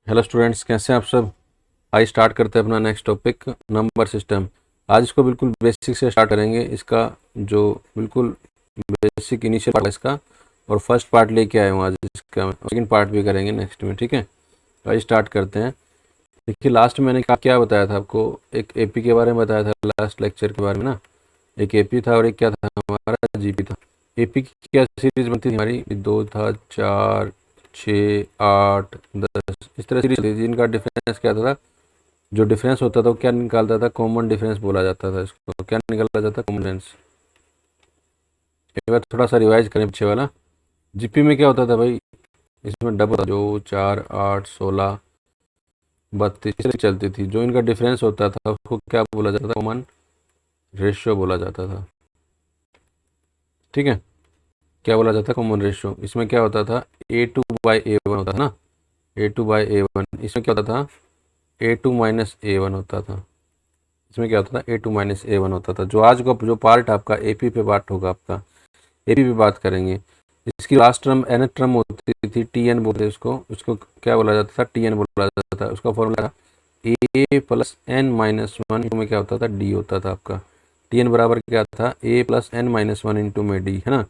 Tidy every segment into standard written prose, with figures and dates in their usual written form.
Hello students, कैसे हैं आप सब। आइए स्टार्ट करते हैं अपना नेक्स्ट टॉपिक, नंबर सिस्टम। आज इसको बिल्कुल बेसिक से स्टार्ट करेंगे। इसका जो बिल्कुल बेसिक इनिशियल पार्ट है इसका, और फर्स्ट पार्ट लेके आया हूँ आज इसका, सेकंड पार्ट भी करेंगे नेक्स्ट में, ठीक है। तो आइए स्टार्ट करते हैं। देखिए, लास्ट में मैंने क्या बताया था आपको, एक एपी के बारे में बताया था लास्ट लेक्चर के बारे में ना। एक एपी था और एक क्या था हमारा, जीपी था। एपी की क्या सीरीज बनती थी हमारी, 2 था, 4, 6, 8, 10, इस तरह सीरीज थी जिनका डिफरेंस क्या था। जो डिफरेंस होता था वो क्या निकालता था, कॉमन डिफरेंस बोला जाता था। इसको क्या निकाला जाता, कॉमन डिफरेंस। एक बार थोड़ा सा रिवाइज करें पीछे वाला। जीपी में क्या होता था भाई, इसमें डबल जो 4, 8, 16, 32 चलती थी। जो इनका डिफरेंस होता था उसको क्या बोला जाता था, कॉमन रेशियो बोला जाता था, ठीक है। क्या बोला जाता है, कॉमन रेशियो। इसमें क्या होता था, A2/A1 होता था ना, A2/A1। इसमें क्या होता था, A2-A1 होता था। इसमें क्या होता था, A2-A1 होता था। जो आज का जो पार्ट आपका एपी पे पार्ट होगा आपका, एपी पे बात करेंगे। इसकी लास्ट टर्म एन टर्म होती थी, टीएन बोलते उसको। उसको क्या बोला जाता था, टीएन बोला जाता था। उसका फॉर्मूला A+n-1 में क्या होता था, डी होता था आपका। टीएन बराबर क्या था, A+n-1 इंटू में डी, है ना।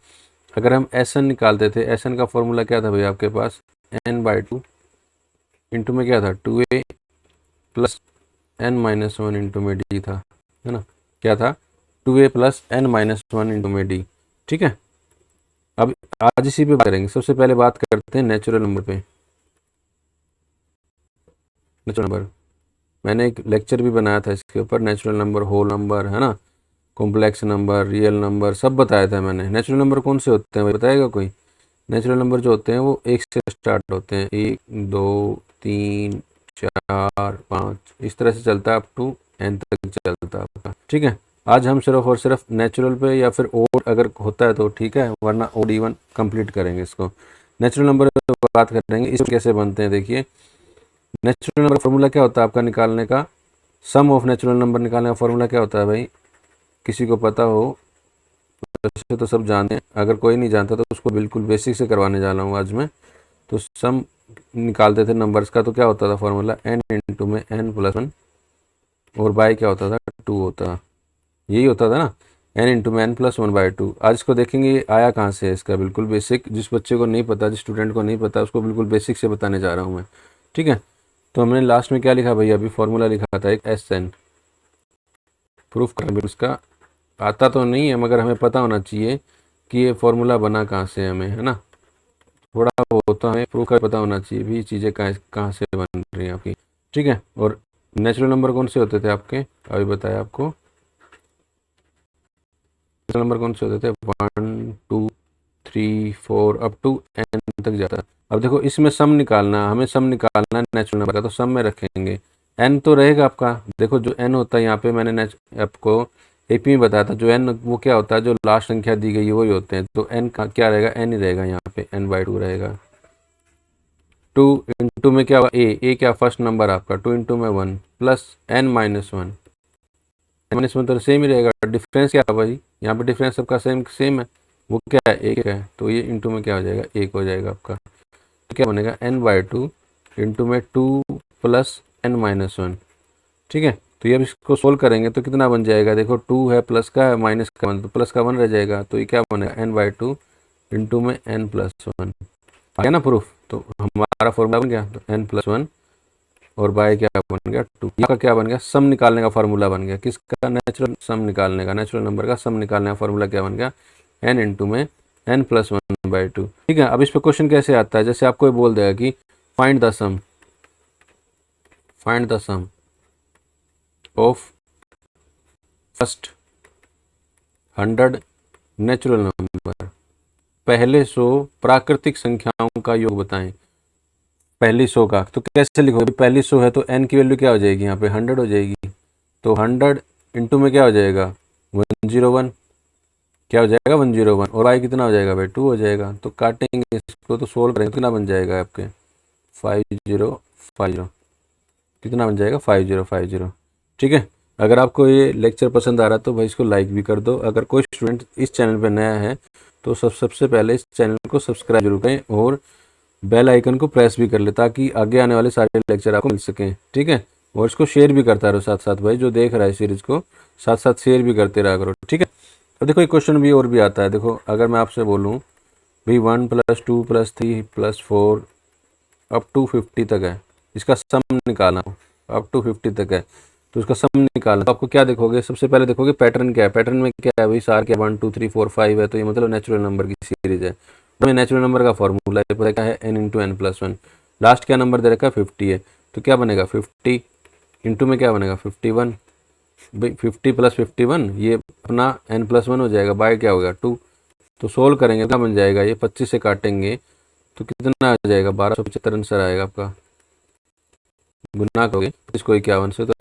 अगर हम एस एन निकालते थे, एस एन का फॉर्मूला क्या था भाई आपके पास, n/2 इंटू में क्या था, 2a+n-1 इंटू में डी था, है ना। क्या था, 2a+n-1 इंटू में डी, ठीक है। अब आज इसी पे बात करेंगे। सबसे पहले बात करते हैं नेचुरल नंबर पे। नेचुरल नंबर, मैंने एक लेक्चर भी बनाया था इसके ऊपर, नेचुरल नंबर, होल नंबर, है ना, कॉम्प्लेक्स नंबर, रियल नंबर, सब बताया था मैंने। नेचुरल नंबर कौन से होते हैं भाई, बताएगा कोई। नेचुरल नंबर जो होते हैं वो 1 से स्टार्ट होते हैं, 1, 2, 3, 4, 5, इस तरह से चलता है अप टू n तक चलता है आपका, ठीक है। आज हम सिर्फ और सिर्फ नेचुरल पे या फिर ओड अगर होता है तो ठीक है, वरना ओड इवन कंप्लीट करेंगे इसको। नेचुरल नंबर बात करेंगे, इसमें कैसे बनते हैं। देखिए, नेचुरल नंबर फॉर्मूला क्या होता है आपका निकालने का, सम ऑफ नेचुरल नंबर निकालने का फॉर्मूला क्या होता है भाई, किसी को पता हो। वैसे तो सब जानते हैं, अगर कोई नहीं जानता तो उसको बिल्कुल बेसिक से करवाने जा रहा हूँ आज मैं। तो सम निकालते थे नंबर्स का, तो क्या होता था फॉर्मूला, n इंटू में n+1, और बाय क्या होता था, 2 होता, यही होता था ना, n इंटू में n+1/2। आज इसको देखेंगे ये आया कहाँ से है, इसका बिल्कुल बेसिक। जिस बच्चे को नहीं पता, जिस स्टूडेंट को नहीं पता, उसको बिल्कुल बेसिक से बताने जा रहा हूँ मैं, ठीक है। तो हमने लास्ट में क्या लिखा भैया, अभी फॉर्मूला लिखा था एक SN, प्रूफ कर उसका आता तो नहीं है, मगर हमें पता होना चाहिए कि ये फॉर्मूला बना कहाँ से हमें, है ना। थोड़ा वो तो हमें प्रूफ का पता होना चाहिए भी, चीज़ें कहाँ कहाँ से बन रही हैं आपकी, ठीक है। और नेचुरल नंबर कौन से होते थे आपके, अभी बताया आपको। नेचुरल नंबर कौन से होते थे, 1, 2, 3, 4 अप टू n तक जाता है। अब देखो, इसमें सम निकालना, हमें सम निकालना है नेचुरल नंबर का, तो सम में रखेंगे n तो रहेगा आपका। देखो, जो n होता है यहाँ पे, मैंने आपको एपी में बताया था, जो n वो क्या होता है, जो लास्ट संख्या दी गई है वही होते हैं। तो n का क्या रहेगा, n ही रहेगा यहाँ पे, n/2 रहेगा। 2 इंटू में क्या होगा, ए क्या फर्स्ट नंबर आपका, 2 इंटू में 1 प्लस n-1, n-1 तो सेम ही रहेगा। डिफरेंस क्या है भाई, यहाँ पे डिफरेंस सबका सेम सेम है, वो क्या है, 1 है। तो ये इंटू में क्या हो जाएगा, 1 हो जाएगा आपका। तो क्या बनेगा, n/2 इंटू में 2 प्लस n-1, ठीक है। तो ये अब इसको सोल्व करेंगे तो कितना बन जाएगा, देखो 2 है, प्लस का है, माइनस का 1, तो प्लस का 1 रह जाएगा। तो ये क्या बनेगा, n/2 इंटू में n+1, आ गया ना प्रूफ। तो हमारा फॉर्मूला बन गया, तो n+1 और बाय क्या बन गया, 2। यहाँ का क्या बन गया, सम निकालने का फार्मूला बन गया, किसका, नेचुरल सम निकालने का, नेचुरल नंबर का सम निकालने का फार्मूला क्या बन गया, n इंटू में n+1/2, ठीक है। अब इस पर क्वेश्चन कैसे आता है, जैसे आपको बोल देगा कि find the sum, find the sum of first 100 natural number, पहले 100 प्राकृतिक संख्याओं का योग बताएं। पहली 100 का तो कैसे लिखोगे, पहली 100 है तो n की वैल्यू क्या हो जाएगी, यहाँ पे 100 हो जाएगी। तो 100 इंटू में क्या हो जाएगा, 101, क्या हो जाएगा 101, और y कितना हो जाएगा भाई, 2 हो जाएगा। तो काटेंगे इसको, तो सोल्व करेंगे, कितना बन जाएगा आपके 5050, कितना बन जाएगा 5050, ठीक है। अगर आपको ये लेक्चर पसंद आ रहा है तो भाई इसको लाइक भी कर दो। अगर कोई स्टूडेंट इस चैनल पर नया है तो सबसे पहले इस चैनल को सब्सक्राइब जरूर करें, और बेल आइकन को प्रेस भी कर ले ताकि आगे आने वाले सारे लेक्चर आपको मिल सकें, ठीक है। और इसको शेयर भी करता रहो साथ साथ, भाई जो देख रहा है सीरीज को साथ साथ शेयर भी करते रहा करो, ठीक है। अब देखो एक क्वेश्चन भी और भी आता है। देखो अगर मैं आपसे बोलूँ भाई 1+2+3+4 अप टू 50 तक है, इसका सम निकालना हो, अप टू 50 तक है तो उसका सम निकालना, तो आपको क्या देखोगे, सबसे पहले देखोगे पैटर्न क्या है। पैटर्न में क्या है भाई, सार क्या 1 2 3 4 5 है, तो ये मतलब नेचुरल नंबर की सीरीज है। हमें नेचुरल नंबर का फॉर्मूला है, पता क्या है, n × n+1। लास्ट क्या नंबर दे रखा है 50 है, तो क्या बनेगा 50 इंटू में क्या बनेगा 51। भाई 50 + 51 ये अपना n+1 हो जाएगा, बाय क्या हो गया 2। तो सोल्व करेंगे क्या बन जाएगा, ये 25 से काटेंगे तो कितना आ जाएगा 1275 आंसर आएगा आपका। गुना करोगे इसको 51 से तो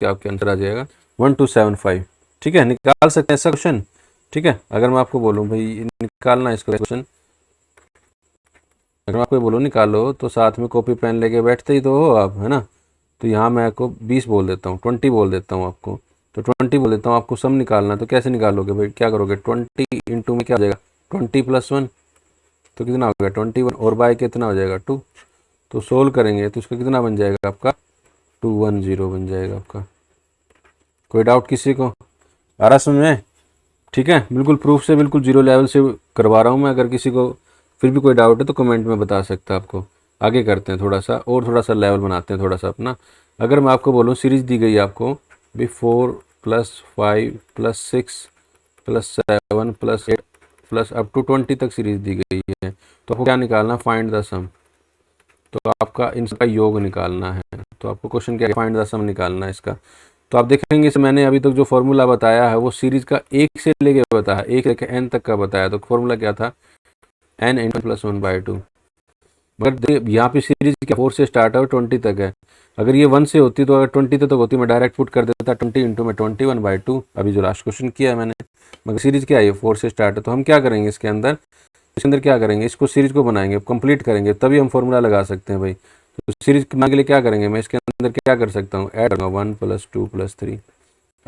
आपके आंसर आ जाएगा 1275, ठीक है। निकाल सकते हैं ऐसा क्वेश्चन, ठीक है। अगर मैं आपको बोलूँ भाई निकालना है इसको क्वेश्चन, अगर मैं आपको बोलूँ निकालो तो साथ में कॉपी पेन लेके बैठते ही तो हो आप, है ना। तो यहाँ मैं आपको 20 बोल देता हूँ, 20 बोल देता हूँ आपको, तो 20 बोल देता हूँ। आपको सम निकालना तो कैसे निकालोगे भाई, क्या करोगे 20 इंटू में क्या हो जाएगा 20+1, तो कितना हो गया 21 और बाय कितना हो जाएगा 2। तो सोल्व करेंगे तो इसका कितना बन जाएगा आपका 210 बन जाएगा आपका। कोई डाउट किसी को आ रहा समझ में, ठीक है। बिल्कुल प्रूफ से बिल्कुल जीरो लेवल से करवा रहा हूँ मैं, अगर किसी को फिर भी कोई डाउट है तो कमेंट में बता सकता है आपको। आगे करते हैं थोड़ा सा और थोड़ा सा लेवल बनाते हैं थोड़ा सा अपना। अगर मैं आपको बोलूँ सीरीज दी गई है आपको भी 4+5+6+7+8 अप टू 20 तक सीरीज दी गई है, तो आपको क्या निकालना, फाइंड द सम। तो आपका इनका योग निकालना है, तो आपको क्वेश्चन क्या है, फाइंड द सम निकालना है इसका। तो आप देखेंगे इसे मैंने अभी तक जो फॉर्मूला बताया है वो सीरीज का 1 से लेके बताया, 1 से लेके n तक का बताया। तो फॉर्मूला क्या था, n(n+1/2)। मगर यहाँ पे सीरीज क्या 4 से स्टार्ट है और 20 तक है। अगर ये 1 से होती तो अगर 20 तक होती मैं डायरेक्ट पुट कर देता 20 इंटू में 21/2, अभी जो लास्ट क्वेश्चन किया है मैंने। मगर सीरीज क्या है, 4 से स्टार्ट है, तो हम क्या करेंगे इसके अंदर क्या करेंगे, इसको सीरीज को बनाएंगे, कंप्लीट करेंगे, तभी हम फॉर्मूला लगा सकते हैं भाई। तो सीरीज बनाने के लिए क्या करेंगे, मैं इसके अंदर क्या कर सकता हूँ, ऐड करूँगा 1+2+3।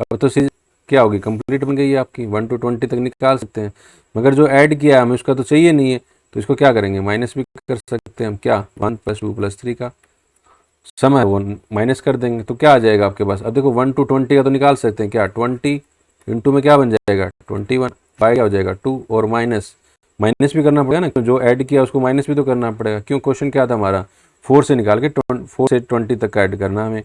अब तो सीरीज क्या होगी, कंप्लीट बन गई है आपकी, 1 to 20 तक निकाल सकते हैं। मगर जो ऐड किया हमें उसका तो चाहिए नहीं है, तो इसको क्या करेंगे, माइनस भी कर सकते हैं हम, क्या 1+2+3 का सम है वो माइनस कर देंगे, तो क्या आ जाएगा आपके पास। अब देखो 1 to 20 का तो निकाल सकते हैं, क्या 20 इंटू में क्या बन जाएगा 21, बाय क्या हो जाएगा 2 और माइनस माइनस भी करना पड़ेगा ना, क्यों जो ऐड किया उसको माइनस भी तो करना पड़ेगा। क्यों, क्वेश्चन क्या था हमारा 4 से निकाल के 4 से 20 तक का ऐड करना हमें।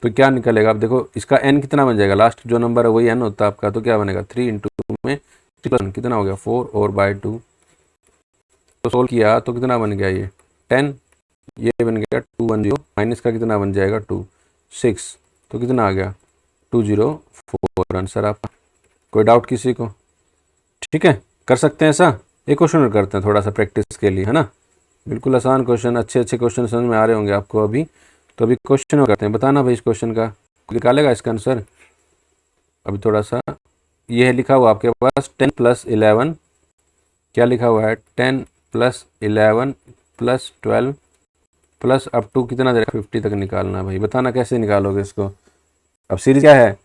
तो क्या निकलेगा, आप देखो इसका n कितना बन जाएगा, लास्ट जो नंबर है वही n होता है आपका, तो क्या बनेगा 3 इंटू में 3 कितना हो गया 4 और बाय 2। तो सोल्व किया तो कितना बन गया ये 10, ये बन गया 210, माइनस का कितना बन जाएगा 2 6, तो कितना आ गया 204 आंसर आपका। कोई डाउट किसी को, ठीक है। कर सकते हैं ऐसा। एक क्वेश्चन और करते हैं थोड़ा सा प्रैक्टिस के लिए, है ना। बिल्कुल आसान क्वेश्चन, अच्छे अच्छे क्वेश्चन समझ में आ रहे होंगे आपको अभी। तो अभी क्वेश्चन और करते हैं, बताना भाई इस क्वेश्चन का निकालेगा इसका आंसर। अभी थोड़ा सा ये है लिखा हुआ आपके पास 10+11, क्या लिखा हुआ है 10+11+12 प्लस अप टू कितना दे रहा है 50 तक निकालना है भाई। बताना कैसे निकालोगे इसको। अब सीरीज क्या है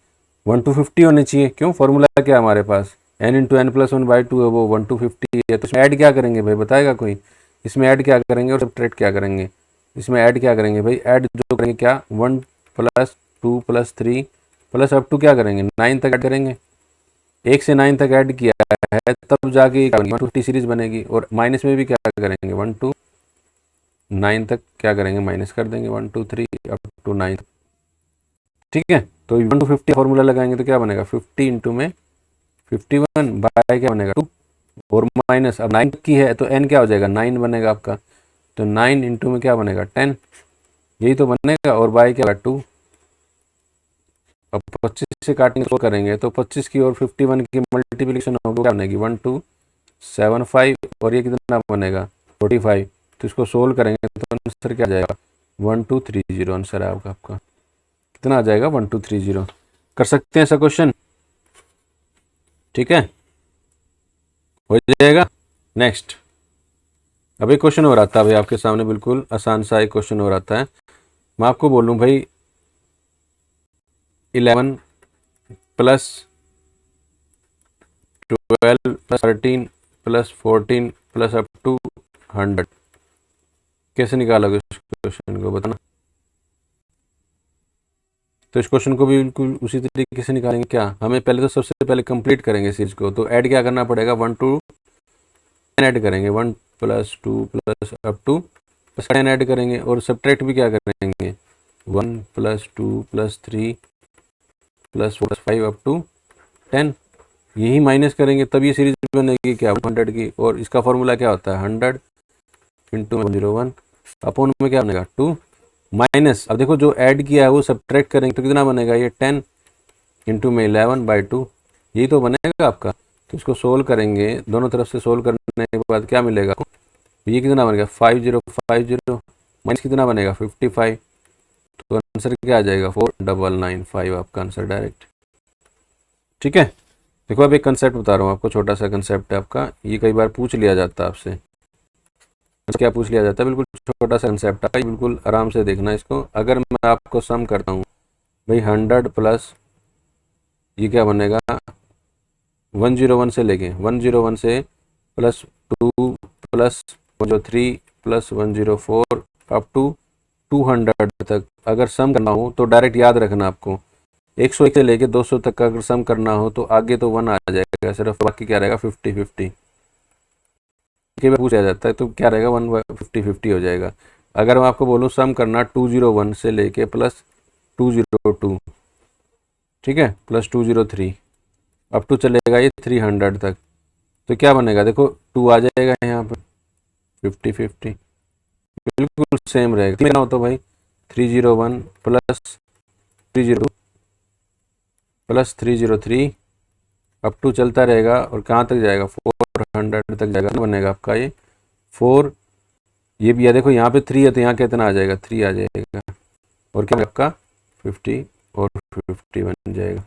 1 to 50 होनी चाहिए, क्यों फॉर्मूला क्या है हमारे पास n(n+1/2) है, वो 1 to 50 है। तो इसमें ऐड क्या करेंगे भाई, बताएगा कोई, इसमें ऐड क्या करेंगे और सब्ट्रैक्ट क्या करेंगे। इसमें ऐड क्या करेंगे भाई, ऐड जो करेंगे क्या 1+2+3 प्लस अप टू क्या करेंगे 9 तक ऐड करेंगे। 1 से 9 तक ऐड किया है तब जाके 150 सीरीज बनेगी। और माइनस में भी क्या करेंगे 1 to 9 तक क्या करेंगे, माइनस कर देंगे 1 2 3 अप टू 9, ठीक है। तो 1 to 50 फॉर्मूला लगाएंगे तो क्या बनेगा 50 इंटू में 51 बाय क्या बनेगा 2 और माइनस, अब 9 की है तो n क्या हो जाएगा 9 बनेगा आपका। तो 9 इंटू में क्या बनेगा 10, यही तो बनेगा, और बाय क्या 2। अब 25 से काटेंगे तो करेंगे तो 25 की और 51 की मल्टीप्लिकेशन होगी, क्या बनेगी 1275 और ये कितना बनेगा 45। तो इसको सोल्व करेंगे तो आंसर क्या आ जाएगा 1230 आंसर है आपका। कितना आ जाएगा 1230। कर सकते हैं ऐसा क्वेश्चन, ठीक है, हो जाएगा। नेक्स्ट अब एक क्वेश्चन और आता है भाई आपके सामने, बिल्कुल आसान सा एक क्वेश्चन और आता है। मैं आपको बोलूँ भाई 11 plus 12 plus 13 plus 14 plus up to 100, कैसे निकालोगे इस क्वेश्चन को बताना। तो इस क्वेश्चन को भी बिल्कुल उसी तरीके से निकालेंगे। क्या हमें पहले तो सबसे पहले कंप्लीट करेंगे सीरीज को, तो ऐड क्या करना पड़ेगा, 1 to 10 ऐड करेंगे, 1 + 2 + अप टू 10 ऐड करेंगे, और सब्ट्रैक्ट भी क्या करेंगे, 1 + 2 + 3 + 4 + 5 अप टू 10, यही माइनस करेंगे तब ये सीरीज बनेगी क्या, 100 की। और इसका फॉर्मूला क्या होता है, 100 × 101 अपॉन में क्या बनेगा 2 माइनस। अब देखो जो ऐड किया है वो सब्ट्रैक्ट करेंगे तो कितना बनेगा, ये 10 × में 11/2, यही तो बनेगा आपका। तो इसको सोल्व करेंगे, दोनों तरफ से सोल्व करने के बाद क्या मिलेगा, ये कितना बनेगा 5050 माइनस कितना बनेगा 55, तो आंसर क्या आ जाएगा 4995 आपका आंसर डायरेक्ट। ठीक है। देखो अब एक कंसेप्ट बता रहा हूँ आपको, छोटा सा कंसेप्ट है आपका, ये कई बार पूछ लिया जाता है आपसे। क्या पूछ लिया जाता है, बिल्कुल छोटा सा कंसेप्ट है, बिल्कुल आराम से देखना इसको। अगर मैं आपको सम करता हूँ भाई 100 प्लस ये क्या बनेगा 101 से लेके 101 से +2 + 103 + 104 अप टू 200 तक अगर सम करना हो तो डायरेक्ट याद रखना आपको, 101 से लेके 200 तक का अगर सम करना हो तो आगे तो 1 आ जाएगा सिर्फ, बाकी क्या रहेगा 50-50। कई बार पूछा जाता है तो क्या रहेगा 150-50 हो जाएगा। अगर मैं आपको बोलूँ सम करना 201 से लेके +202, ठीक है, +203 अप टू चलेगा ये 300 तक, तो क्या बनेगा, देखो 2 आ जाएगा यहाँ पे 50-50 बिल्कुल सेम रहेगा। कितना हो तो भाई 301 + 302 + 303 अप टू चलता रहेगा, और कहाँ तक जाएगा 400 तक जाएगा, बनेगा आपका ये 4, ये भी है देखो यहाँ पे 3 है तो यहाँ कितना आ जाएगा 3 आ जाएगा, और क्या आपका 50 और 50 बन जाएगा।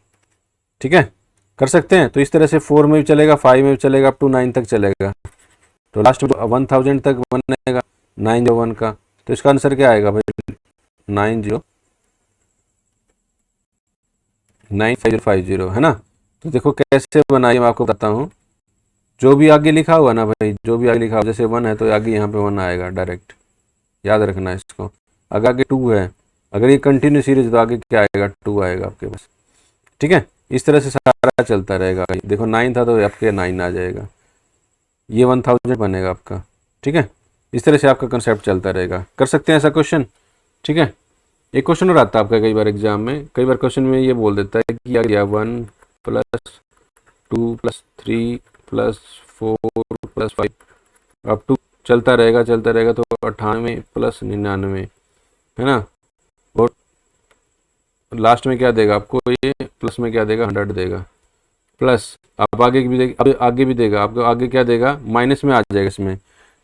ठीक है, कर सकते हैं। तो इस तरह से 4 में भी चलेगा, 5 में भी चलेगा, अप टू 9 तक चलेगा, तो लास्ट में 1000 तक बनेगा 901 का। तो इसका आंसर क्या आएगा भाई 909550 है ना। तो देखो कैसे बनाइए मैं आपको बताता हूँ, जो भी आगे लिखा हुआ ना भाई, जो भी आगे लिखा हुआ, जैसे 1 है तो आगे यहाँ पे 1 आएगा डायरेक्ट, याद रखना इसको। अगर आगे 2 है, अगर ये कंटिन्यू सीरीज तो आगे क्या आएगा 2 आएगा आपके पास। ठीक है, इस तरह से सारा चलता रहेगा। देखो 9 था तो आपके 9 आ जाएगा, ये 1000 बनेगा आपका। ठीक है, इस तरह से आपका कंसेप्ट चलता रहेगा। कर सकते हैं ऐसा क्वेश्चन। ठीक है, एक क्वेश्चन और आता है आपका कई बार एग्जाम में, कई बार क्वेश्चन में ये बोल देता है कि क्या 1 + 2 + 3 + 4 + 5 अप टू चलता रहेगा तो 98 + 99 है ना, और लास्ट में क्या देगा आपको, ये प्लस में क्या देगा 100 देगा, प्लस अब आगे भी देगा, अब आगे भी देगा आपको, आगे क्या देगा माइनस में आ जाएगा, इसमें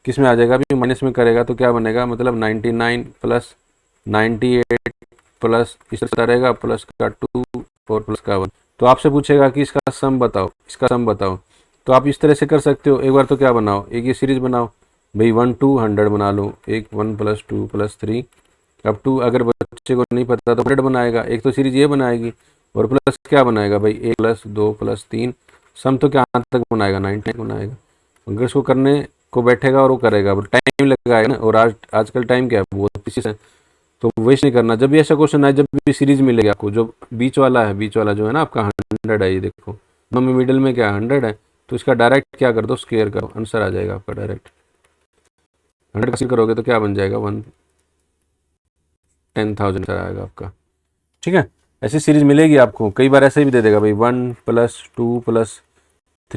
किस में आ जाएगा, अभी माइनस में करेगा तो क्या बनेगा, मतलब 99 + 98 प्लस इस तरह रहेगा, प्लस का 2 और प्लस का 1। तो आपसे पूछेगा कि इसका सम बताओ, इसका सम बताओ, तो आप इस तरह से कर सकते हो। एक बार तो क्या बनाओ, एक ये सीरीज बनाओ भाई 1 to 100 बना लो, एक 1 + 2 + 3 अप टू, अगर बच्चे को नहीं पता तो 100 बनाएगा, एक तो सीरीज ये बनाएगी, और प्लस क्या बनाएगा भाई 1 + 2 + 3 सम तो क्या तक बनाएगा 90 बनाएगा। अगर इसको करने को बैठेगा और वो करेगा, टाइम लगाएगा ना, और आजकल टाइम क्या है बहुत प्रीसिस है, तो वेस्ट नहीं करना। जब भी ऐसा क्वेश्चन आए, जब भी सीरीज मिलेगा आपको, जो बीच वाला है, बीच वाला जो है ना आपका 100 है, ये देखो नंबर मिडिल में क्या 100 है, तो इसका डायरेक्ट क्या कर दो स्क्वायर करो, आंसर आ जाएगा आपका डायरेक्ट। 100 का स्क्वायर करोगे तो क्या बन जाएगा 10,000 आएगा आपका। ठीक है, ऐसी सीरीज मिलेगी आपको, कई बार ऐसे भी दे देगा भाई 1 + 2 +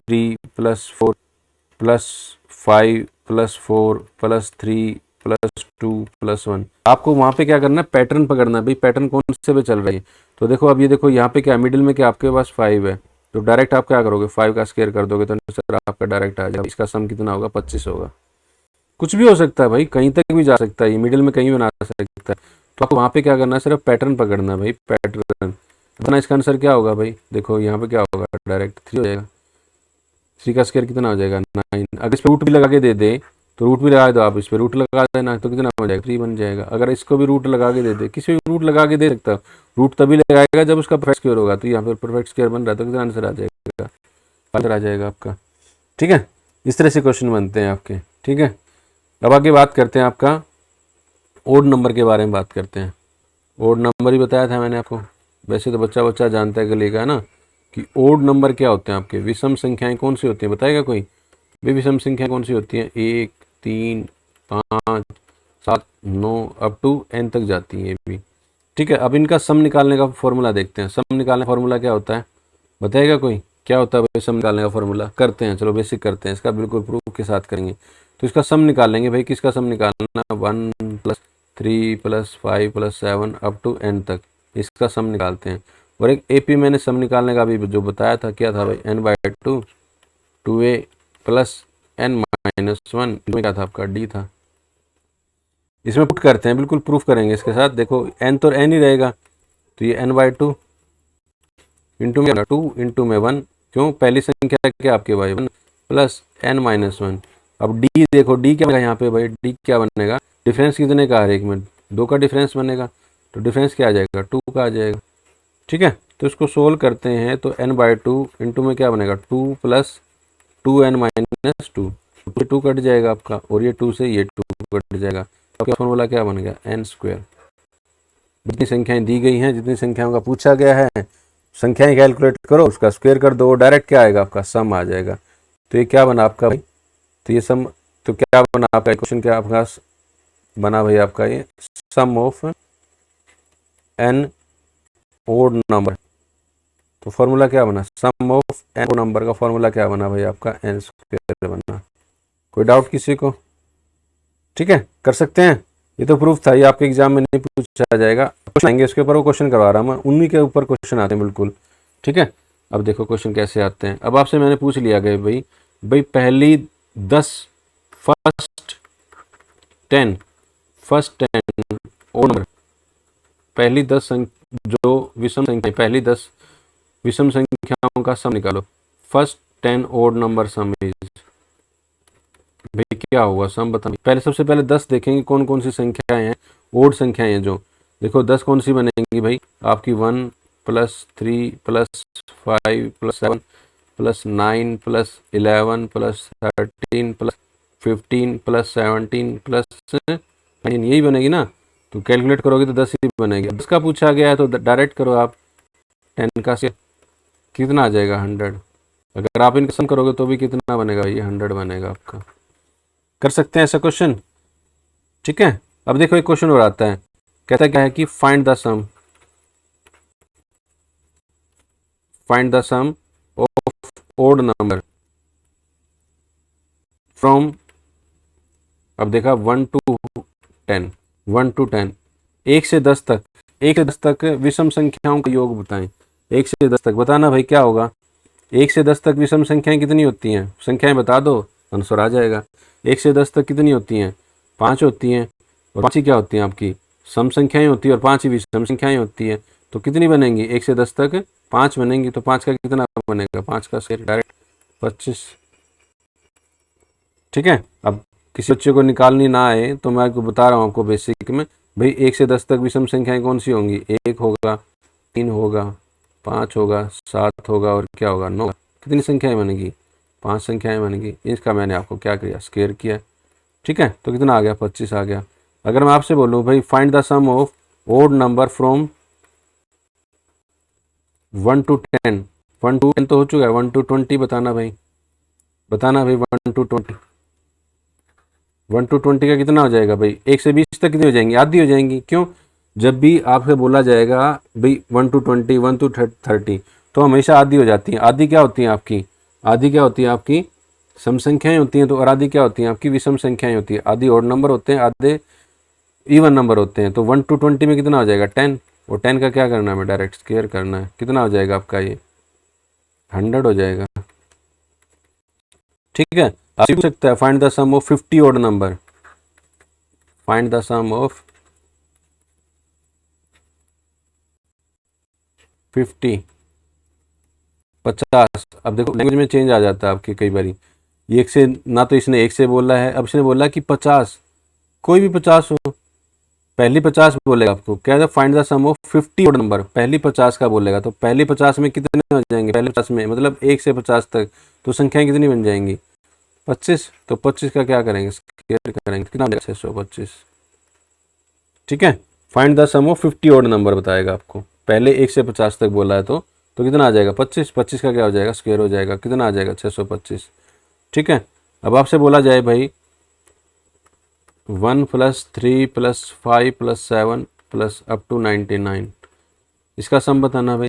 3 + 4 + 5 + 4 + 3 + 2 + 1। आपको वहाँ पे क्या करना है, पैटर्न पकड़ना है भाई, पैटर्न कौन से पे चल रही है। तो देखो अब ये देखो यहाँ पे क्या मिडिल में क्या आपके पास 5 है, तो डायरेक्ट आप क्या करोगे 5 का स्क्वायर कर दोगे तो आंसर आपका डायरेक्ट आ जाएगा। इसका सम कितना होगा 25 होगा। कुछ भी हो सकता है भाई, कहीं तक भी जा सकता है, ये मिडिल में कहीं भी बना सकता है। तो आपको वहाँ पे क्या करना है, सिर्फ पैटर्न पकड़ना है भाई, पैटर्न बताना। इसका आंसर क्या होगा भाई, देखो यहाँ पे क्या होगा डायरेक्ट 3 हो जाएगा। 3 का स्क्वायर कितना हो जाएगा 9। अगर इस पर रूट भी लगा के दे दे तो रूट भी लगा दो आप, इस पर रूट लगा देना तो कितना हो जाएगा 3 बन जाएगा। अगर इसको भी रूट लगा के दे दे, किसी भी रूट लगा के दे सकता, रूट तभी लगाएगा जब उसका परफेक्ट स्क्वायर होगा, तो यहाँ पर परफेक्ट स्क्वायर बन रहा है तो कितना आंसर आ जाएगा, आंसर आ जाएगा आपका। ठीक है, इस तरह से क्वेश्चन बनते हैं आपके। ठीक है, अब आगे बात करते हैं आपका ओड नंबर के बारे में बात करते हैं। ओड नंबर ही बताया था मैंने आपको, वैसे तो बच्चा बच्चा जानता है गली का ना, कि ओड नंबर क्या होते हैं आपके, विषम संख्याएं कौन सी होती हैं, बताएगा कोई भी? विषम संख्या कौन सी होती हैं? 1, 3, 5, 7, 9 अप टू n तक जाती हैं ये भी। ठीक है, अब इनका सम निकालने का फॉर्मूला देखते हैं। सम निकालने का फॉर्मूला क्या होता है, बताएगा कोई? क्या होता है भाई सम निकालने का फॉर्मूला? करते हैं, चलो बेसिक करते हैं, इसका बिल्कुल प्रूफ के साथ करेंगे। तो इसका सम निकाल लेंगे भाई, किसका सम निकालना? 1 + 3 + 5 + 7 अप टू n तक, इसका सम निकालते हैं। और एक AP मैंने सम निकालने का भी जो बताया था, क्या था भाई? n/2 2a + n-1 में क्या था आपका? d था। इसमें पुट करते हैं, बिल्कुल प्रूफ करेंगे इसके साथ। देखो n तो n ही रहेगा, तो ये n/2 इंटू में 2 इंटू में 1, क्यों? पहली संख्या क्या आपके भाई? 1 + n-1। अब d देखो, d क्या बनेगा यहाँ पे भाई? d क्या बनेगा? डिफरेंस कितने का? हर एक में 2 का डिफरेंस बनेगा, तो डिफरेंस क्या आ जाएगा? 2 का आ जाएगा। ठीक है, तो इसको सोल्व करते हैं, तो n/2 इंटू में क्या बनेगा? 2 + 2n-2, 2 कट जाएगा आपका, और ये 2 से ये 2 कट जाएगा। आपका फॉर्मूला क्या बन गया? n²। जितनी संख्याएं दी गई हैं, जितनी संख्याओं का पूछा गया है, संख्याएं कैलकुलेट करो, उसका स्क्वायर कर दो, डायरेक्ट क्या आएगा? आपका सम आ जाएगा। तो ये क्या बना आपका भाई? तो ये सम, तो क्या बना आपका क्वेश्चन? क्या आपका बना भाई आपका? ये सम ऑफ n ओड नंबर। तो फॉर्मूला क्या बना? सम ऑफ n ओड नंबर का फॉर्मूला क्या बना भाई आपका? n² बना। कोई डाउट किसी को? ठीक है, कर सकते हैं। ये तो प्रूफ था, ये आपके एग्जाम में नहीं पूछा जाएगा, क्वेश्चन आएंगे उसके ऊपर, वो क्वेश्चन करवा रहा हूँ मैं, उन्हीं के ऊपर क्वेश्चन आते हैं बिल्कुल। ठीक है, अब देखो क्वेश्चन कैसे आते हैं। अब आपसे मैंने पूछ लिया गया भाई, पहली 10 फर्स्ट 10 ओड नंबर, पहली 10 जो विषम संख्या, पहली 10 विषम संख्याओं का सम निकालो। First 10 odd number sum is, भाई क्या होगा सम बता। पहले सबसे पहले 10 देखेंगे कौन कौन सी संख्याएं हैं, ओड संख्याएं हैं जो। देखो 10 कौन सी बनेंगी भाई आपकी? 1 + 3 + 5 + 7 + 9 + 11 + 13 + 15 + 17 + 9, यही बनेगी ना। तो कैलकुलेट करोगे तो 10 ही बनेगी। 10 का पूछा गया है तो डायरेक्ट करो आप, 10 का से कितना आ जाएगा? 100। अगर आप इनका सम करोगे तो भी कितना बनेगा? ये 100 बनेगा आपका। कर सकते हैं ऐसा क्वेश्चन? ठीक है, अब देखो एक क्वेश्चन और आता है, कहता क्या है कि find the sum of odd number from, अब देखा 1 to 10, 1 to 10, 1 से 10 तक, 1 से 10 तक विषम संख्याओं का योग बताएं। 1 से 10 तक बताना भाई क्या होगा? 1 से 10 तक विषम संख्याएं कितनी होती हैं? संख्याएं बता दो, आंसर आ जाएगा। 1 से 10 तक कितनी होती हैं? 5 होती हैं, और 5 ही क्या होती हैं आपकी? सम संख्याएं होती है, और 5 ही विषम संख्याएं होती है। तो कितनी बनेंगी? 1 से 10 तक 5 बनेंगी, तो 5 का कितना बनेगा? 5 का स्क्वायर डायरेक्ट 25। ठीक है, अब किसी बच्चे को निकालनी ना आए तो मैं आपको बता रहा हूँ आपको बेसिक में, भाई 1 से 10 तक विषम संख्याएं कौन सी होंगी? 1 होगा, 3 होगा, 5 होगा, 7 होगा, और क्या होगा? 9। कितनी संख्याएं बनेगी? 5 संख्याएं बनेगी। इसका मैंने आपको क्या किया? स्क्वायर किया। ठीक है, तो कितना आ गया? 25 आ गया। अगर मैं आपसे बोलूँ भाई find the sum of odd number from 1 to 10, 1 to 10 तो हो चुका है, 1 to 20 बताना भाई, बताना भाई 1 to 20, 1 to 20 का कितना हो जाएगा भाई? 1 से 20 तक कितनी हो जाएंगी? आधी हो जाएंगी। क्यों? जब भी आपसे बोला जाएगा भाई 1 to 20, 1 to 30, तो हमेशा आधी हो जाती हैं। आधी क्या होती हैं आपकी? आधी क्या होती है आपकी? सम संख्याएं होती हैं। तो और आधी क्या होती हैं आपकी? विषम संख्याएं होती है। आधी ओड नंबर होते हैं, आधे इवन नंबर होते हैं। तो 1 to 20 में कितना हो जाएगा? 10, और 10 का क्या करना है? हमें डायरेक्ट स्क्वायर करना है। कितना हो जाएगा आपका? ये 100 हो जाएगा। ठीक है, आप पूछ सकते हैं find the sum of 50 odd number, find the sum of 50, 50। अब देखो लैंग्वेज में चेंज आ जाता है आपके कई बारी। ये 1 से ना, तो इसने 1 से बोला है, अब इसने बोला कि 50, कोई भी 50 हो, पहली 50 बोलेगा आपको। क्या है? Find the sum of 50 odd number, पहली 50 का बोलेगा। तो पहली 50 में कितने हो जाएंगे? पहले 50 में मतलब 1 से 50 तक, तो संख्याएं कितनी बन जाएंगी? 25। तो 25 का क्या करेंगे? स्क्वायर करेंगे। कितना हो जाएगा? 625। ठीक है। Find the sum of 50 odd number बताएगा आपको। पहले 1 से 50 तक बोला है तो कितना आ जाएगा 25। 25 का क्या हो जाएगा स्क्वायर हो जाएगा, कितना आ जाएगा 625। ठीक है। अब आपसे बोला जाए भाई 1 + 3 + 5 + 7 + अप टू 99, इसका सम बताना भाई।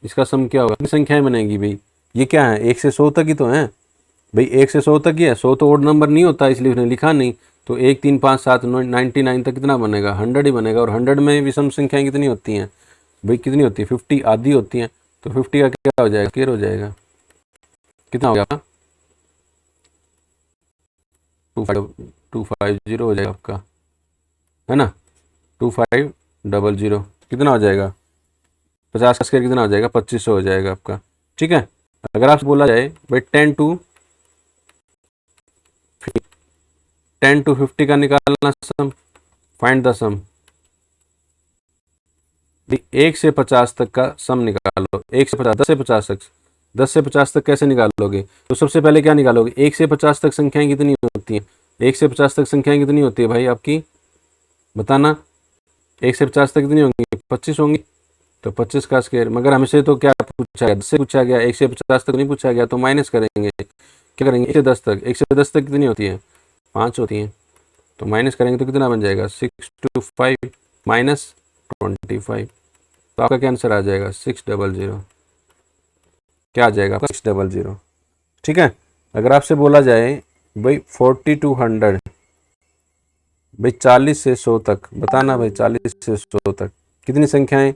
इसका सम क्या होगा, कितनी संख्याएं बनेगी भाई, ये क्या है 1 से 100 तक ही तो है भाई, 1 से 100 तक ही है। 100 तो ओड नंबर नहीं होता इसलिए उसने लिखा नहीं। तो 1 3 5 7 99 तक कितना बनेगा 100 ही बनेगा। और 100 में विषम संख्याएं कितनी होती हैं भाई, कितनी होती है 50 आधी होती हैं। तो 50 का क्या हो जाएगा स्क्वायर हो जाएगा, कितना हो गया 250 हो जाएगा आपका, है ना। 2500 कितना हो जाएगा 50 का स्क्वायर कितना हो जाएगा 2500 हो जाएगा आपका। ठीक है। अगर आपसे बोला जाए भाई 10 to 50 का निकालना सम, फाइंड द सम। 1 से 50 तक का सम निकालो। 1 से 50 10 से 50 तक, 10 से 50 तक कैसे निकालोगे, तो सबसे पहले क्या निकालोगे 1 से 50 तक संख्याएं कितनी होती हैं। 1 से 50 तक संख्याएं कितनी होती है भाई आपकी, बताना। 1 से 50 तक कितनी होंगी 25 होंगी। तो 25 का स्क्वायर, मगर हमसे तो क्या पूछा गया 10 से पूछा गया, 1 से 50 तक नहीं पूछा गया। तो माइनस करेंगे, क्या करेंगे 1 से 10 तक, 1 से 10 तक कितनी होती है 5 होती हैं। तो माइनस करेंगे तो कितना बन जाएगा 625 -25। तो आपका क्या आंसर आ जाएगा 600, क्या आ जाएगा आपका 600। ठीक है। अगर आपसे बोला जाए भाई 40 to 100, भाई 40 से 100 तक बताना भाई, 40 से 100 तक कितनी संख्याएं,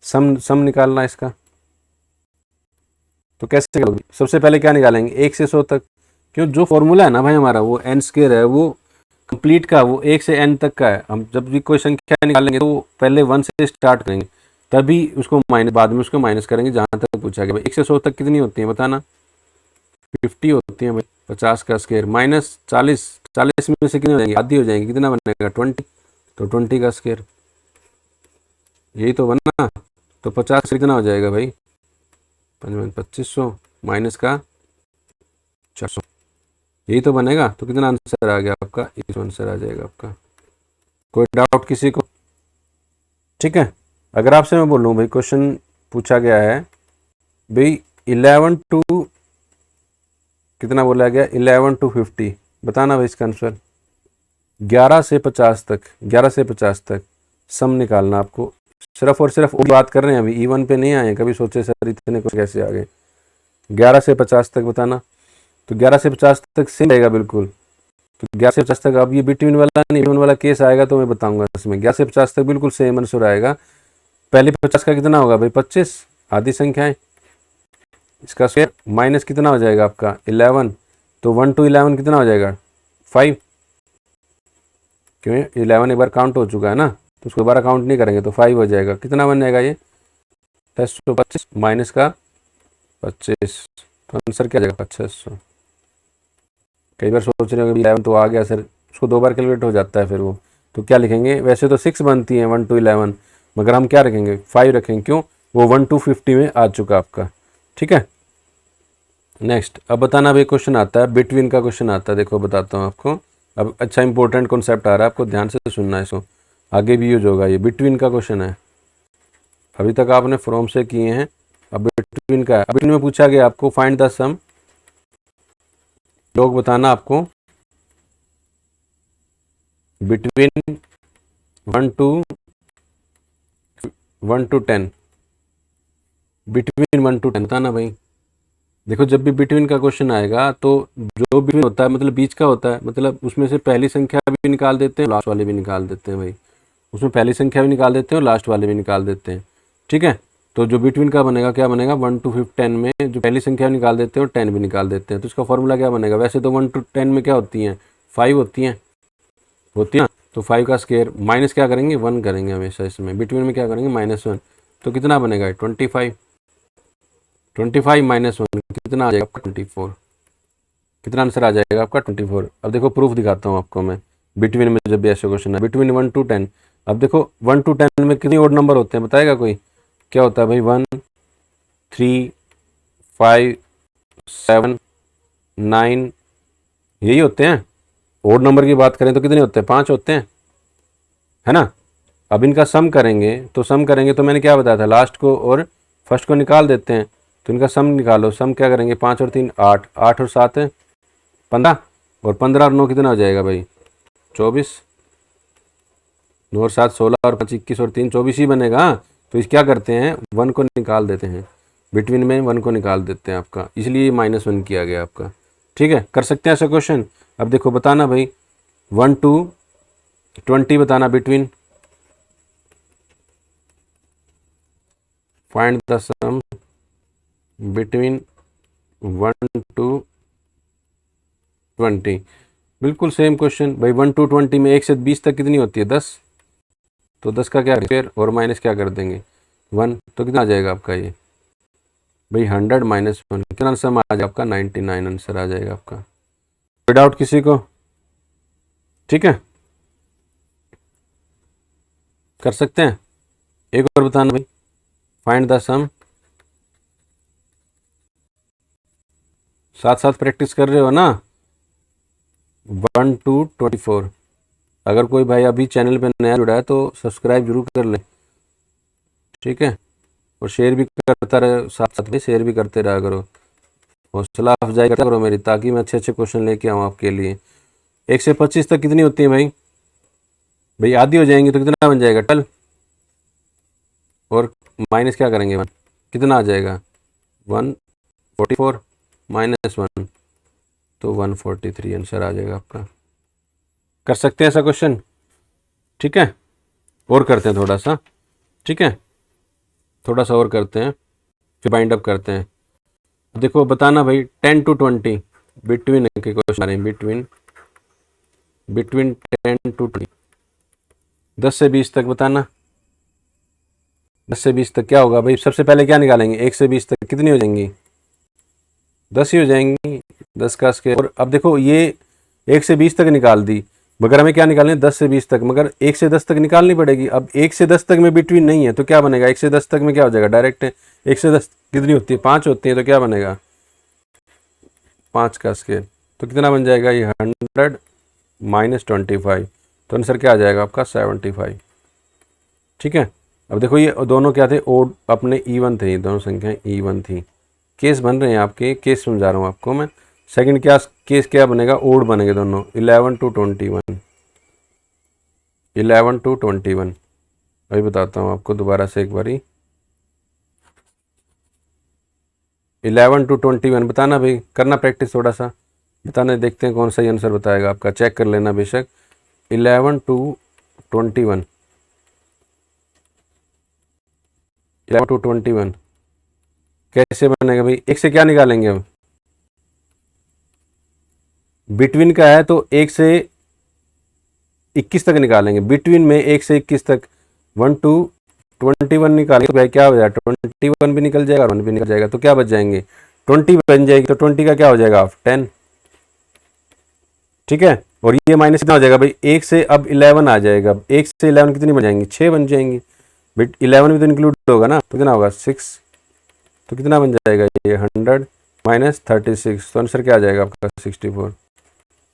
सम निकालना इसका। तो कैसे निकालोगे, सबसे पहले क्या निकालेंगे 1 से 100 तक, क्यों जो फॉर्मूला है ना भाई हमारा वो n स्क्वायर है, वो कंप्लीट का वो 1 से n तक का है। हम जब भी कोई संख्या निकालेंगे तो पहले 1 से स्टार्ट करेंगे, तभी उसको माइनस, बाद में उसको माइनस करेंगे जहाँ तक पूछा गया। भाई 1 से 100 तक कितनी होती है बताना, 50 होती है भाई। 50 का स्क्वायर माइनस 40, 40 में से कितनी हो जाएंगी आधी हो जाएंगी, कितना बनेगा 20। तो 20 का स्क्वायर, यही तो बना। तो 50 से कितना हो जाएगा भाई 2500 माइनस का 400, यही तो बनेगा। तो कितना आंसर आ गया आपका 21 आंसर आ जाएगा आपका। कोई डाउट किसी को। ठीक है। अगर आपसे मैं बोलूँ भाई क्वेश्चन पूछा गया है भाई 11 to कितना बोला गया 11 to 50, बताना भाई इसका आंसर। 11 से 50 तक, 11 से 50 तक सम निकालना आपको। सिर्फ और सिर्फ बात कर रहे हैं, अभी इवन पे नहीं आए। कभी सोचे सर इतने को कैसे आ गए। 11 से 50 तक बताना। तो 11 से 50 तक सेम रहेगा बिल्कुल। तो 11 से 50 तक, अब ये बिटवीन वाला नहीं, बिटवीन वाला केस आएगा तो मैं बताऊंगा इसमें। 11 से 50 तक बिल्कुल सेम आंसर आएगा। पहले 50 का कितना होगा भाई 25 आधी संख्याएं, इसका स्क्वायर माइनस कितना हो जाएगा आपका 11। तो 1 to 11 कितना हो जाएगा 5, क्यों 11 एक बार काउंट हो चुका है ना, तो उसको दोबारा काउंट नहीं करेंगे तो 5 हो जाएगा। कितना बन जाएगा ये 625 माइनस का 25, तो आंसर क्या आ जाएगा 600। कई बार सोच रहे हो 11 तो आ गया सर, उसको 2 बार कैलकुलेट हो जाता है फिर वो। तो क्या लिखेंगे, वैसे तो 6 बनती है 1 to 11, मगर हम क्या रखेंगे 5 रखेंगे, क्यों वो 1 to 50 में आ चुका आपका। ठीक है। नेक्स्ट अब बताना भाई, क्वेश्चन आता है बिटवीन का क्वेश्चन आता है। देखो बताता हूँ आपको। अब अच्छा इंपॉर्टेंट कॉन्सेप्ट आ रहा है, आपको ध्यान से सुनना है इसको, आगे भी यूज होगा। ये बिटवीन का क्वेश्चन है, अभी तक आपने फ्रॉम से किए हैं, अब बिटवीन का है। अब बिटवीन में पूछा गया आपको फाइंड द सम, लोग बताना आपको बिटवीन 1 to 10, बिटवीन 1 to 10 बताना भाई। देखो जब भी बिटवीन का क्वेश्चन आएगा तो जो बिटवीन होता है मतलब बीच का होता है, मतलब उसमें से पहली संख्या भी निकाल देते हैं, लास्ट वाले भी निकाल देते हैं भाई। उसमें पहली संख्या भी निकाल देते हैं और लास्ट वाले भी निकाल देते हैं। ठीक है। तो जो बिटवीन का बनेगा क्या बनेगा 1 to 10 में जो पहली संख्या भी निकाल देते हैं और 10 भी निकाल देते हैं, तो इसका फॉर्मूला क्या बनेगा। वैसे तो 1 to 10 में क्या होती हैं 5 होती हैं। तो 5 का स्क्वायर माइनस क्या करेंगे 1 करेंगे हमेशा इसमें। बिटवीन में क्या करेंगे -1। तो कितना बनेगा 25, 25 -1 कितना आ जाएगा आपका 24। कितना आंसर आ जाएगा आपका 24। अब देखो प्रूफ दिखाता हूँ आपको मैं। बिटवीन में जब भी ऐसे क्वेश्चन है बिटवीन 1 to 10, अब देखो 1 to 10 में कितने ओड नंबर होते हैं बताएगा कोई, क्या होता है भाई 1 3 5 7 9, यही होते हैं। ओड नंबर की बात करें तो कितने होते हैं 5 होते हैं। है ना। अब इनका सम करेंगे तो मैंने क्या बताया था, लास्ट को और फर्स्ट को निकाल देते हैं। तो इनका सम निकालो, सम क्या करेंगे, 5 और 3 8, 8 और 7 है 15, और 15 और 9 कितना हो जाएगा भाई 24, 9 और 7 16 और 5 21 और 3 24 ही बनेगा। हाँ, तो इस क्या करते हैं, 1 को निकाल देते हैं, बिटवीन में 1 को निकाल देते हैं आपका, इसलिए -1 किया गया आपका। ठीक है, कर सकते हैं ऐसा क्वेश्चन। अब देखो बताना भाई 1 to 20 बताना between, find the sum between 1 to 20। बिल्कुल सेम क्वेश्चन भाई, 1 to 20 में 1 से 20 तक कितनी होती है 10, तो 10 का क्या स्क्वायर और माइनस क्या कर देंगे 1, तो कितना आ जाएगा आपका ये भाई 100 -1, कितना आंसर आ जाएगा आपका 99 आंसर आ जाएगा आपका। कोई डाउट किसी को? ठीक है, कर सकते हैं। एक और बताना भाई, फाइंड द सम, साथ साथ प्रैक्टिस कर रहे हो ना। 1 to 24। अगर कोई भाई अभी चैनल पे नया जुड़ा है तो सब्सक्राइब जरूर कर ले, ठीक है, और शेयर भी करता रहे, साथ साथ में शेयर भी करते रहा करो, हौसला अफजाई करता करो मेरी, ताकि मैं अच्छे अच्छे क्वेश्चन लेके आऊँ आपके लिए। 1 से 25 तक कितनी होती है भाई, भाई आधी हो जाएंगी तो कितना बन जाएगा 12, और माइनस क्या करेंगे 1, कितना आ जाएगा 144 -1, तो 143 आंसर आ जाएगा आपका। कर सकते हैं ऐसा क्वेश्चन, ठीक है, और करते हैं थोड़ा सा, ठीक है, थोड़ा सा और करते हैं, फिर बाइंड अप करते हैं। देखो बताना भाई 10 to 20 बिटवीन के क्वेश्चन आ रहे हैं, बिटवीन 10 to 20, 10 से 20 तक बताना। 10 से 20 तक क्या होगा भाई, सबसे पहले क्या निकालेंगे, 1 से 20 तक कितनी हो जाएंगी 10 ही हो जाएंगी, 10 का स्क्वायर। और अब देखो ये 1 से 20 तक निकाल दी, मगर हमें क्या निकालना है 10 से 20 तक, मगर 1 से 10 तक निकालनी पड़ेगी। अब 1 से 10 तक में बिटवीन नहीं है तो क्या बनेगा, 1 से 10 तक में क्या हो जाएगा डायरेक्ट, 1 से 10 कितनी होती है 5 होती है, तो क्या बनेगा 5 का स्क्वायर, तो कितना बन जाएगा ये 100 -25, तो आंसर क्या आ जाएगा आपका 75। ठीक है, अब देखो ये दोनों क्या थे, ओड अपने इवन थे, ये दोनों संख्याएं इवन थी। केस बन रहे हैं आपके, केस समझा रहा हूँ आपको मैं। सेकंड क्या केस क्या बनेगा, ओड बनेंगे दोनों, 11 to 21, 11 to 21। अभी बताता हूँ आपको दोबारा से एक बारी, 11 to 21 बताना भाई, करना प्रैक्टिस थोड़ा सा, बताना, देखते हैं कौन सा आंसर बताएगा आपका, चेक कर लेना बेशक। 11 to 21, 11 to 21 कैसे बनेगा भाई, एक से क्या निकालेंगे अब, बिटवीन का है तो 1 से 21 तक निकालेंगे, बिटवीन में 1 से 21 तक 1 to 21 निकालेंगे तो भाई क्या हो जाएगा 21 भी निकल जाएगा और 1 भी निकल जाएगा, तो क्या बच जाएंगे 20 बन जाएगी, तो 20 का क्या हो जाएगा 10। ठीक है, और ये माइनस कितना हो जाएगा भाई, 1 से अब 11 आ जाएगा, 1 से 11 कितनी बन जाएंगी 6 बन जाएंगी, बट 11 भी तो इंक्लूड होगा ना, तो कितना होगा 6, तो कितना बन जाएगा ये 100 -36, तो आंसर क्या आ जाएगा आपका 64।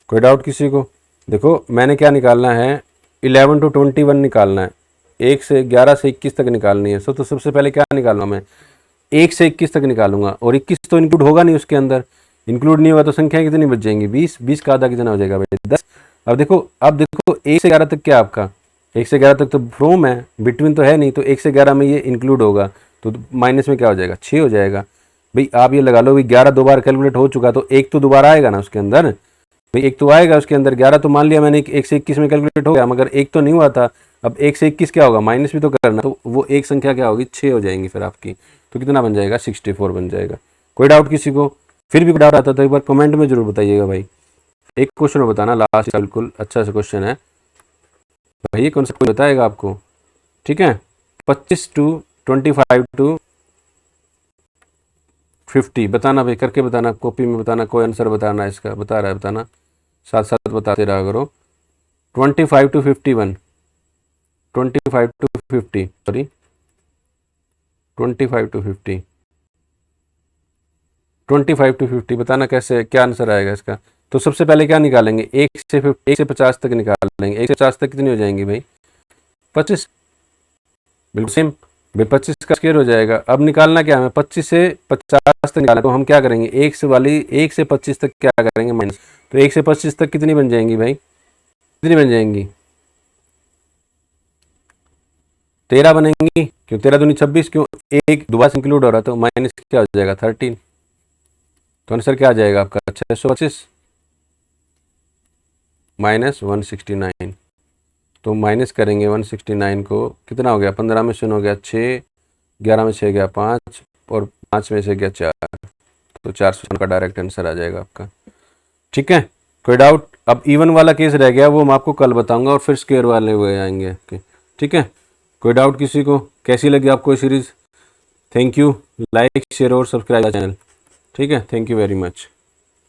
कोई डाउट किसी को? देखो मैंने क्या निकालना है, 11 to 21 निकालना है, 1 से 11 से 21 तक निकालनी है। तो सबसे पहले क्या निकालूंगा मैं, 1 से 21 तक निकालूंगा, और 21 तो इंक्लूड होगा नहीं उसके अंदर, इंक्लूड नहीं होगा तो संख्या कितनी बच जाएंगी 20, 20 का आधा कितना हो जाएगा भाई 10। अब देखो 1 से 11 तक क्या आपका, 1 से 11 तक तो फ्रॉम है, बिटवीन तो है नहीं, तो 1 से 11 में ये इंक्लूड होगा, तो माइनस में क्या हो जाएगा 6 हो जाएगा। भाई आप ये लगा लो भाई 11 दो बार कैलकुलेट हो चुका, तो एक तो दोबारा आएगा ना उसके अंदर, भाई एक तो आएगा उसके अंदर, 11 तो मान लिया मैंने 1 से 21 में कैलकुलेट हो गया, मगर एक तो नहीं हुआ था। अब 1 से 21 क्या होगा, माइनस भी तो करना, तो वो एक संख्या क्या होगी 6 हो जाएंगी फिर आपकी, तो कितना बन जाएगा 64 बन जाएगा। कोई डाउट किसी को? फिर भी कोई डाउट आता तो एक बार कमेंट में जरूर बताइएगा भाई। एक क्वेश्चन और बताना लास्ट, बिल्कुल अच्छा सा क्वेश्चन है भाई, ये कौन सा कोई बताएगा आपको, ठीक है, 25 to 25 to 50 बताना भाई, करके बताना, कॉपी में बताना, कोई आंसर बताना इसका, बता रहा है बताना, साथ साथ बताते रहा करो। 25 to 51, 25 to 50, sorry 25 to 50, 25 to 50 बताना कैसे, क्या आंसर आएगा इसका। तो सबसे पहले क्या निकालेंगे, 1 से 50 तक निकालेंगे, 1 से 50 तक कितनी हो जाएंगी भाई 25, बिल्कुल सेम। भाई 25 का स्क्वायर हो जाएगा। अब निकालना क्या हमें, 25 से 50 तक निकालना, तो हम क्या करेंगे, 1 से 25 तक क्या करेंगे माइनस। तो 1 से 25 तक कितनी बन जाएंगी भाई, कितनी बन जाएंगी, 13 बनेंगी। क्यों 13 दूनी 26, क्यों एक दोबारा से इंक्लूड हो रहा है, तो माइनस क्या हो जाएगा 13। तो आंसर क्या आ जाएगा आपका 625 माइनस 169। तो माइनस करेंगे 169 को, कितना हो गया, 15 में शून्य हो गया 6, 11 में 6 गया 5, और 5 में से गया 4, तो 400 का डायरेक्ट आंसर आ जाएगा आपका। ठीक है, कोई डाउट। अब इवन वाला केस रह गया, वो मैं आपको कल बताऊंगा, और फिर स्क्वायर वाले हुए आएंगे आपके। ठीक है, कोई डाउट किसी को, कैसी लगी आपको ये series. Thank you, like share और सब्सक्राइब चैनल। ठीक है, थैंक यू वेरी मच।